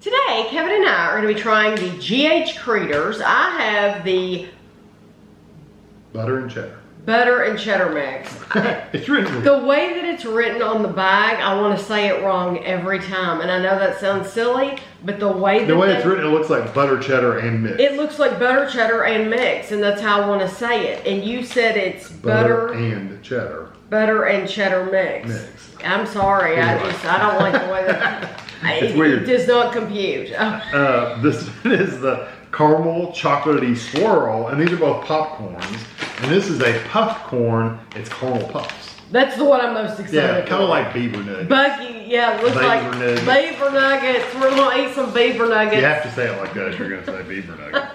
Today, Kevin and I are going to be trying the GH Cretors. I have the butter and cheddar mix. It's written. The way that it's written on the bag, I want to say it wrong every time, and I know that sounds silly, but the way it's written, it looks like butter, cheddar, and mix. It looks like butter, cheddar, and mix, and that's how I want to say it. And you said it's butter and cheddar. Butter and cheddar mix. I'm sorry, I don't like the way that it's weird. It does not compute. This is the caramel chocolatey swirl, and these are both popcorns. And this is a puffed corn. It's caramel puffs. That's the one I'm most excited for. Yeah, kind of like beaver nuggets. Buggy, yeah, it looks like beaver nuggets. We're gonna eat some beaver nuggets. You have to say it like that if you're gonna say beaver nuggets.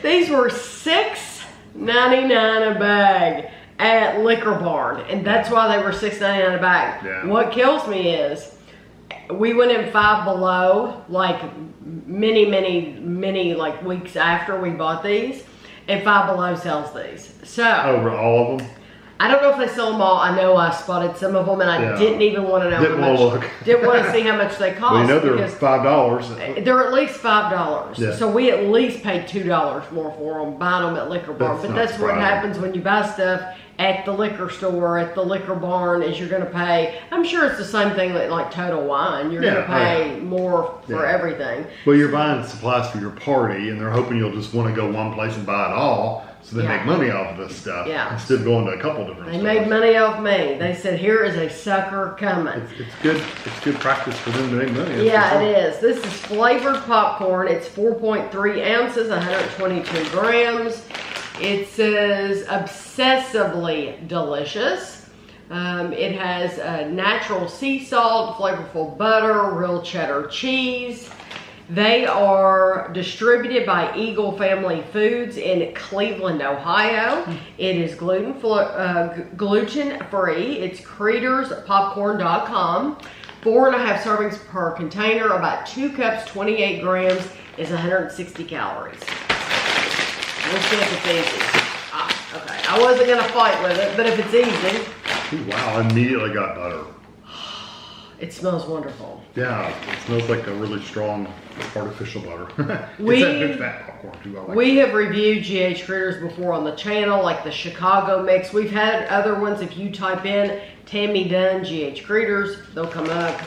These were $6.99 a bag at Liquor Barn, and that's why they were $6.99 a bag. Yeah. What kills me is we went in Five Below like many like weeks after we bought these, and Five Below sells these. So over all of them. I don't know if they sell them all. I know I spotted some of them, and I didn't even want to know how much. Didn't want to see how much they cost. Well, you know they're $5. They're at least $5. Yeah. So we at least paid $2 more for them buying them at Liquor Barn. But that's what happens when you buy stuff at the liquor store, at the Liquor Barn, is you're going to pay. I'm sure it's the same thing like Total Wine. You're going to pay more for everything. Well, you're buying supplies for your party, and they're hoping you'll just want to go one place and buy it all. So they make money off of this stuff instead of going to a couple different stores. They made money off me. They said, here is a sucker coming. It's good practice for them to make money. Yeah, it is. This is flavored popcorn. It's 4.3 ounces, 122 grams. It says obsessively delicious. It has natural sea salt, flavorful butter, real cheddar cheese. They are distributed by Eagle Family Foods in Cleveland, Ohio. It is gluten-free. It's CretorsPopcorn.com. 4.5 servings per container, about 2 cups, 28 grams, is 160 calories. We'll see if it's easy. Okay. I wasn't going to fight with it, but if it's easy. Ooh, wow, I immediately got butter. It smells wonderful. Yeah, it smells like a really strong artificial butter. It's that big fat popcorn too. We have reviewed GH Cretors before on the channel, like the Chicago mix. We've had other ones. If you type in Tammy Dunn GH Cretors, they'll come up.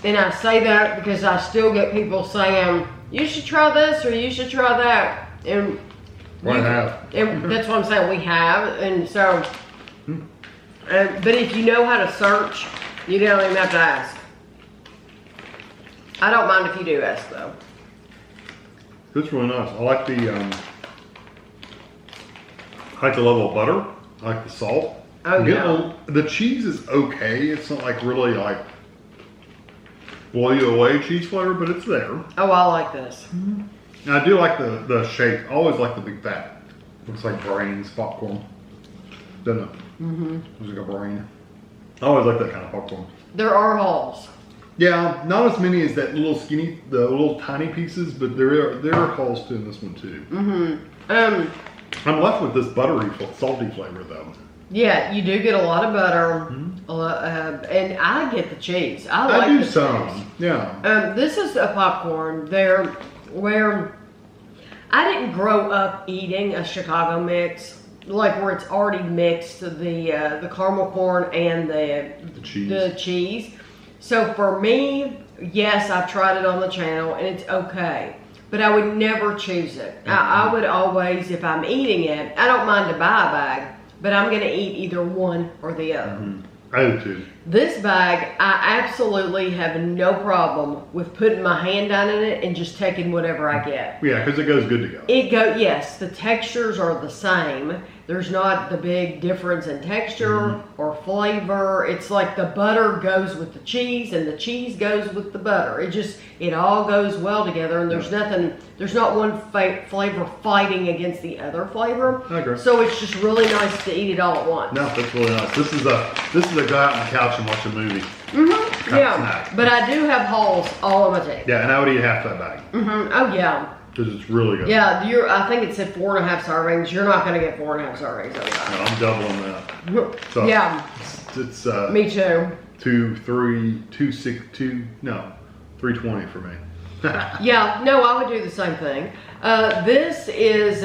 And I say that because I still get people saying, you should try this or you should try that. And and that's what I'm saying, we have. And so, but if you know how to search, you don't even have to ask. I don't mind if you do ask though. It's really nice. I like the level of butter. I like the salt. Oh yeah. The cheese is okay. It's not like really like blow you away cheese flavor, but it's there. Oh, I like this. And I do like the shape. I always like the big fat. Looks like brains popcorn, doesn't it? Looks like a brain. I always like that kind of popcorn. There are holes. Yeah, not as many as that little skinny, the little tiny pieces, but there are holes too in this one too. I'm left with this buttery, salty flavor though. Yeah, you do get a lot of butter, and I get the cheese. I do some. Yeah. This is a popcorn there where I didn't grow up eating a Chicago mix, like where it's already mixed the caramel corn and the cheese. So for me, yes, I've tried it on the channel and it's okay, but I would never choose it. I would always, if I'm eating it, I don't mind to buy a bag, but I'm going to eat either one or the other. I do too. This bag, I absolutely have no problem with putting my hand down in it and just taking whatever I get. Yeah, because it goes good to go. Yes, the textures are the same. There's not the big difference in texture or flavor. It's like the butter goes with the cheese and the cheese goes with the butter. It all goes well together, and there's not one flavor fighting against the other flavor. I agree. So it's just really nice to eat it all at once. No, that's really nice. This is a go out on the couch and watch a movie. Yeah, but I do have holes all on my teeth. Yeah, and I would eat half that bag. Oh yeah. Because it's really good. Yeah, I think it said 4.5 servings. You're not going to get 4.5 servings of that. No, I'm doubling that. So yeah. It's me too. 320 for me. Yeah, no, I would do the same thing. This is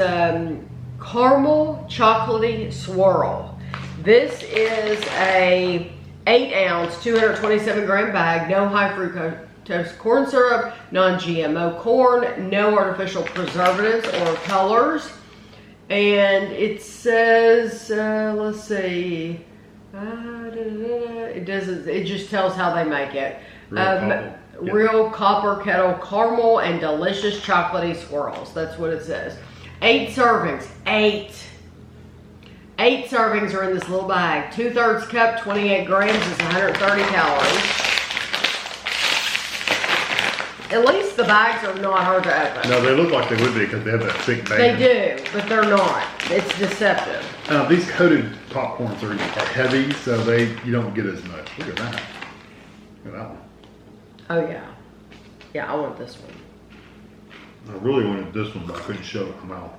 caramel chocolatey swirl. This is a 8-ounce, 227 gram bag, no high fructose corn syrup, non-GMO corn, no artificial preservatives or colors. And it says, let's see, it just tells how they make it. Real copper kettle caramel and delicious chocolatey swirls. That's what it says. 8 servings. 8 servings are in this little bag. 2/3 cup, 28 grams is 130 calories. At least the bags are not hard to open. No, they look like they would be because they have that thick bag. They do, but they're not. It's deceptive. These coated popcorns are heavy, so you don't get as much. Look at that. Look at that one. Oh yeah. Yeah, I want this one. I really wanted this one, but I couldn't shove it in my mouth.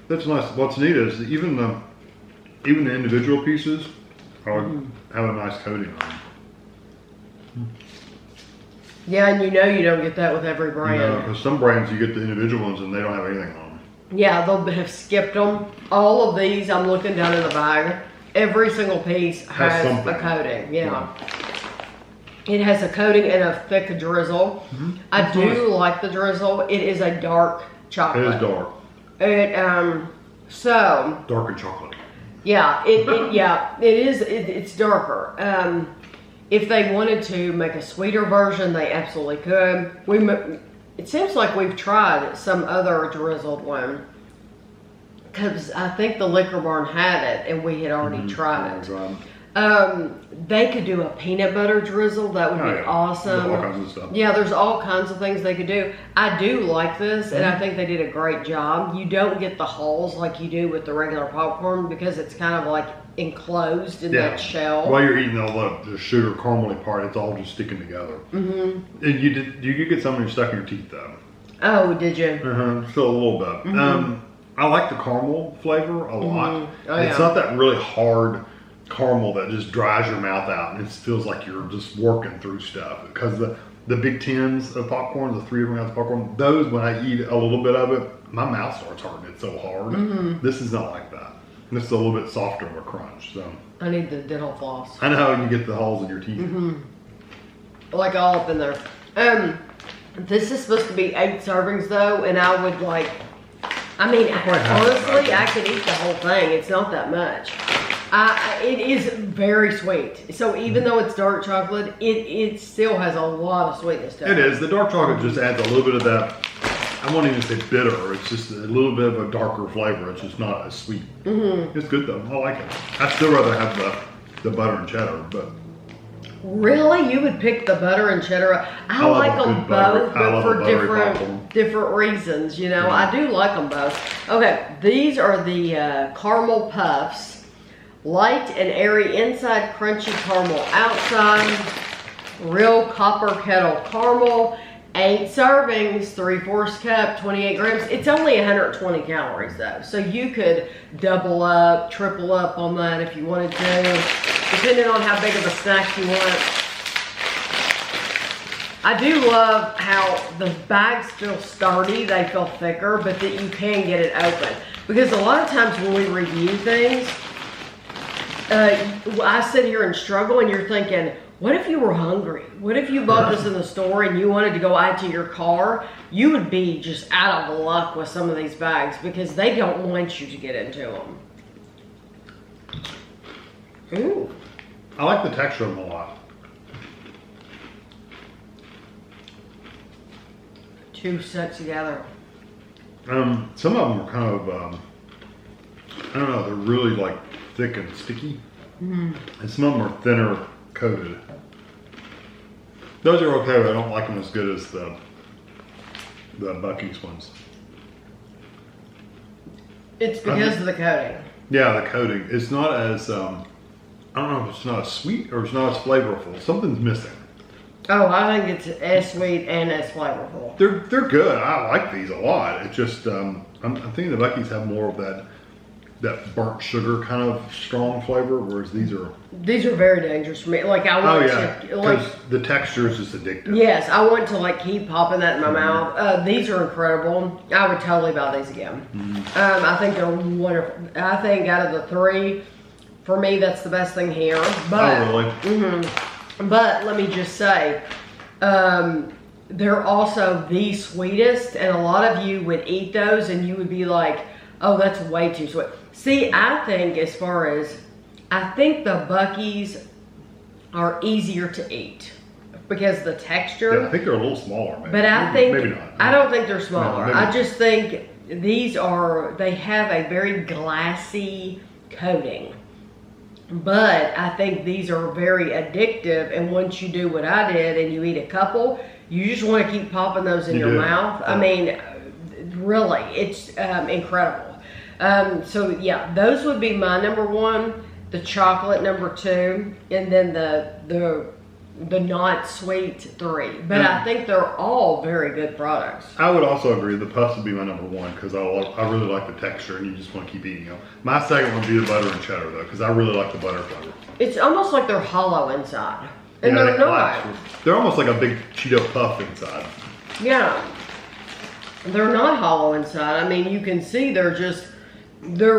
That's nice. What's neat is even the individual pieces have a nice coating on them. Yeah, and you don't get that with every brand. No, because some brands you get the individual ones and they don't have anything on them. Yeah, they'll have skipped them. All of these, I'm looking down in the bag. Every single piece has a coating. Yeah. It has a coating and a thick drizzle. I do like the drizzle. It is a dark chocolate. It is dark. Dark and chocolate. Yeah, it's darker. If they wanted to make a sweeter version, they absolutely could. It seems like we've tried some other drizzled one. Because I think the Liquor Barn had it and we had already tried it. They could do a peanut butter drizzle. That would be awesome. There's all kinds of stuff. Yeah, there's all kinds of things they could do. I do like this, and I think they did a great job. You don't get the holes like you do with the regular popcorn because it's kind of like enclosed in that shell. While you're eating all the sugar caramely part, it's all just sticking together. And you get some of your stuck in your teeth though. Oh, did you? Still a little bit. I like the caramel flavor a lot. Oh, it's not that really hard caramel that just dries your mouth out and it feels like you're just working through stuff. Because the big tins of popcorn, the 3 different kinds of popcorn, those when I eat a little bit of it, my mouth starts hurting. It's so hard. This is not like that. This is a little bit softer of a crunch. So I need the dental floss. I know how you get the holes in your teeth. Like all up in there. This is supposed to be 8 servings though, and I would honestly, I could eat the whole thing. It's not that much. It is very sweet. So even though it's dark chocolate, it still has a lot of sweetness to it. It is. The dark chocolate just adds a little bit of that, I won't even say bitter. It's just a little bit of a darker flavor. It's just not as sweet. It's good though. I like it. I'd still rather have the butter and cheddar, but. Really? You would pick the butter and cheddar? I like them both, but for different reasons, I do like them both. Okay, these are the caramel puffs. Light and airy inside, crunchy caramel outside. Real copper kettle caramel. 8 servings, 3/4 cup, 28 grams. It's only 120 calories though. So you could double up, triple up on that if you wanted to, depending on how big of a snack you want. I do love how the bags feel sturdy, they feel thicker, but that you can get it open. Because a lot of times when we review things, I sit here and struggle and you're thinking, what if you were hungry? What if you bought this in the store and you wanted to go out to your car? You would be just out of luck with some of these bags because they don't want you to get into them. Ooh. I like the texture of them a lot. Two set together. Some of them are kind of, I don't know, they're really like thick and sticky. And some of them are thinner coated. Those are okay, but I don't like them as good as the Buc-ee's ones. It's because of the coating. Yeah, the coating. It's not as, I don't know if it's not as sweet or it's not as flavorful. Something's missing. Oh, I think it's as sweet and as flavorful. They're good. I like these a lot. It's just, I'm thinking the Buc-ee's have more of that that burnt sugar kind of strong flavor, whereas these are very dangerous for me. Like I want to, like because the texture is just addictive. yes, I want to like keep popping that in my mouth. These are incredible. I would totally buy these again. I think they're wonderful. I think out of the three, for me, that's the best thing here. But, really? But let me just say, they're also the sweetest, and a lot of you would eat those and you would be like, oh, that's way too sweet. See, I think I think the Buc-ee's are easier to eat because the texture. Yeah, I think they're a little smaller, maybe. But maybe not. I don't think they're smaller. No, I just think they have a very glassy coating. But I think these are very addictive, and once you do what I did and you eat a couple, you just want to keep popping those in your mouth. I mean, really, it's incredible. So yeah, those would be my number one, the chocolate number two, and then the not sweet three. But I think they're all very good products. I would also agree the puffs would be my number one because I really like the texture and you just want to keep eating them. My second would be the butter and cheddar though because I really like the butter flavor. It's almost like they're hollow inside. And yeah, they're not. They're almost like a big Cheeto puff inside. Yeah. They're not hollow inside. I mean, you can see they're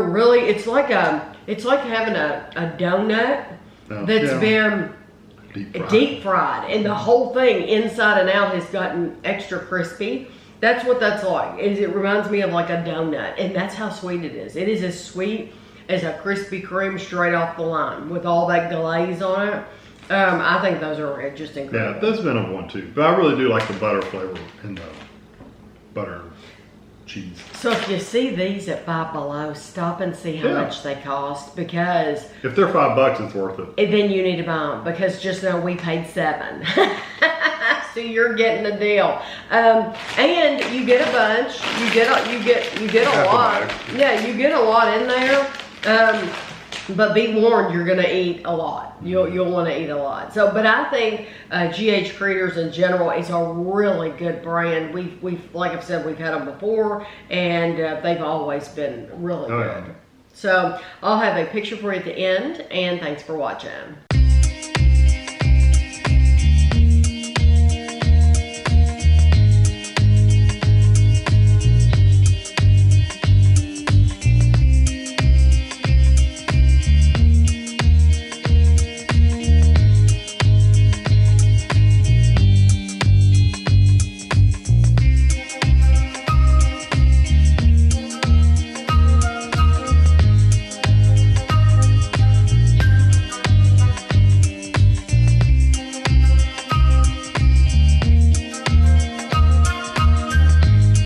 really, it's like having a donut that's been deep fried, and the whole thing inside and out has gotten extra crispy. That's what that's like. It reminds me of like a donut, and that's how sweet it is. It is as sweet as a Krispy Kreme straight off the line with all that glaze on it. I think those are just incredible. Yeah, those have been a one too, but I really do like the butter flavor and the butter cheese. So if you see these at Five Below, stop and see how much they cost, because if they're $5, it's worth it. Then you need to buy them, because just now we paid $7. So you're getting a deal, and you get a bunch. You get a lot. Yeah, you get a lot in there. But be warned, you're gonna eat a lot. You'll want to eat a lot. So, but I think GH Cretors in general is a really good brand. We've like I've said, we've had them before, and they've always been really good. Yeah. So I'll have a picture for you at the end, and thanks for watching.